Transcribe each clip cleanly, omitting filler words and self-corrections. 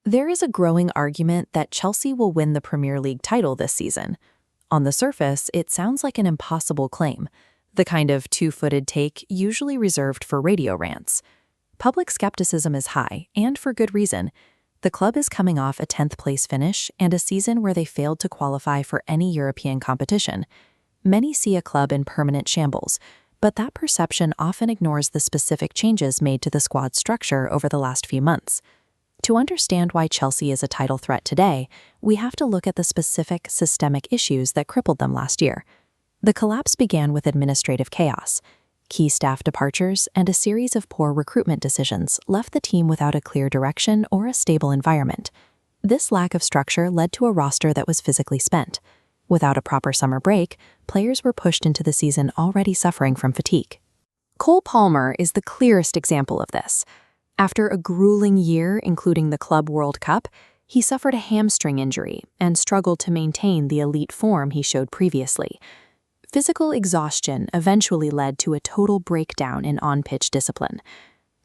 There is a growing argument that Chelsea will win the Premier League title this season. On the surface, it sounds like an impossible claim, the kind of two-footed take usually reserved for radio rants. Public skepticism is high, and for good reason. The club is coming off a 10th-place finish and a season where they failed to qualify for any European competition. Many see a club in permanent shambles, but that perception often ignores the specific changes made to the squad structure over the last few months. To understand why Chelsea is a title threat today, we have to look at the specific systemic issues that crippled them last year. The collapse began with administrative chaos. Key staff departures and a series of poor recruitment decisions left the team without a clear direction or a stable environment. This lack of structure led to a roster that was physically spent. Without a proper summer break, players were pushed into the season already suffering from fatigue. Cole Palmer is the clearest example of this. After a grueling year, including the Club World Cup, he suffered a hamstring injury and struggled to maintain the elite form he showed previously. Physical exhaustion eventually led to a total breakdown in on-pitch discipline.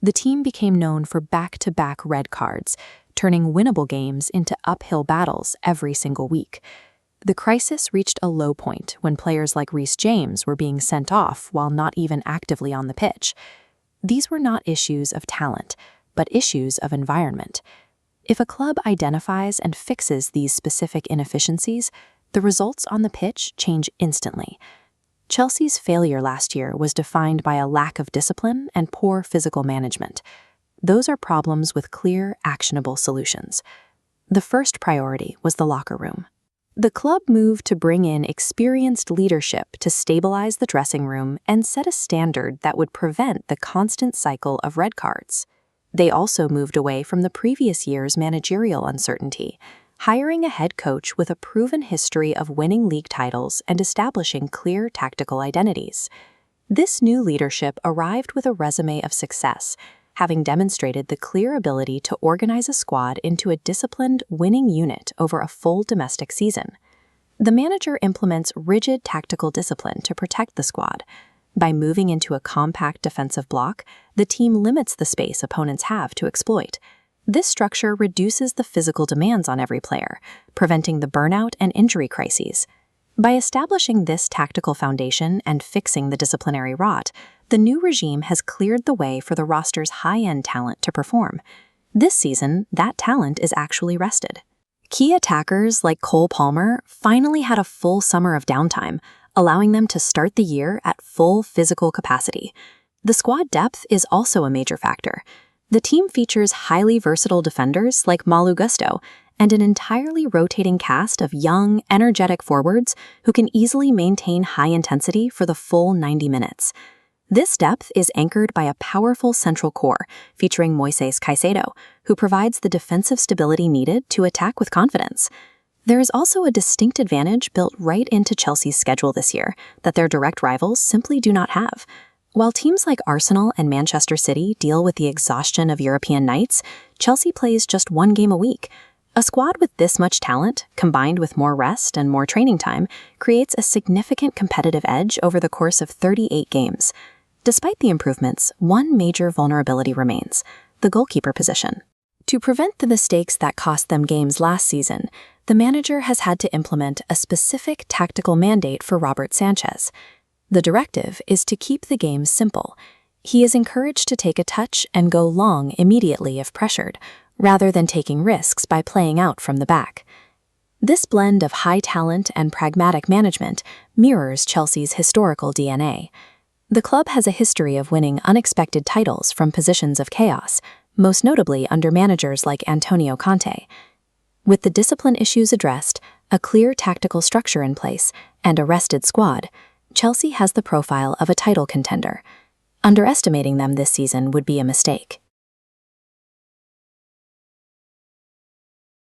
The team became known for back-to-back red cards, turning winnable games into uphill battles every single week. The crisis reached a low point when players like Reece James were being sent off while not even actively on the pitch. These were not issues of talent, but issues of environment. If a club identifies and fixes these specific inefficiencies, the results on the pitch change instantly. Chelsea's failure last year was defined by a lack of discipline and poor physical management. Those are problems with clear, actionable solutions. The first priority was the locker room. The club moved to bring in experienced leadership to stabilize the dressing room and set a standard that would prevent the constant cycle of red cards. They also moved away from the previous year's managerial uncertainty, hiring a head coach with a proven history of winning league titles and establishing clear tactical identities. This new leadership arrived with a resume of success, having demonstrated the clear ability to organize a squad into a disciplined, winning unit over a full domestic season. The manager implements rigid tactical discipline to protect the squad. By moving into a compact defensive block, the team limits the space opponents have to exploit. This structure reduces the physical demands on every player, preventing the burnout and injury crises. By establishing this tactical foundation and fixing the disciplinary rot, the new regime has cleared the way for the roster's high-end talent to perform. This season, that talent is actually rested. Key attackers like Cole Palmer finally had a full summer of downtime, allowing them to start the year at full physical capacity. The squad depth is also a major factor. The team features highly versatile defenders like Malo Gusto and an entirely rotating cast of young, energetic forwards who can easily maintain high intensity for the full 90 minutes. This depth is anchored by a powerful central core featuring Moises Caicedo, who provides the defensive stability needed to attack with confidence. There is also a distinct advantage built right into Chelsea's schedule this year that their direct rivals simply do not have. While teams like Arsenal and Manchester City deal with the exhaustion of European nights, Chelsea plays just one game a week. A squad with this much talent, combined with more rest and more training time, creates a significant competitive edge over the course of 38 games. Despite the improvements, one major vulnerability remains: the goalkeeper position. To prevent the mistakes that cost them games last season, the manager has had to implement a specific tactical mandate for Robert Sanchez. The directive is to keep the game simple. He is encouraged to take a touch and go long immediately if pressured, rather than taking risks by playing out from the back. This blend of high talent and pragmatic management mirrors Chelsea's historical DNA. The club has a history of winning unexpected titles from positions of chaos, most notably under managers like Antonio Conte. With the discipline issues addressed, a clear tactical structure in place, and a rested squad, Chelsea has the profile of a title contender. Underestimating them this season would be a mistake.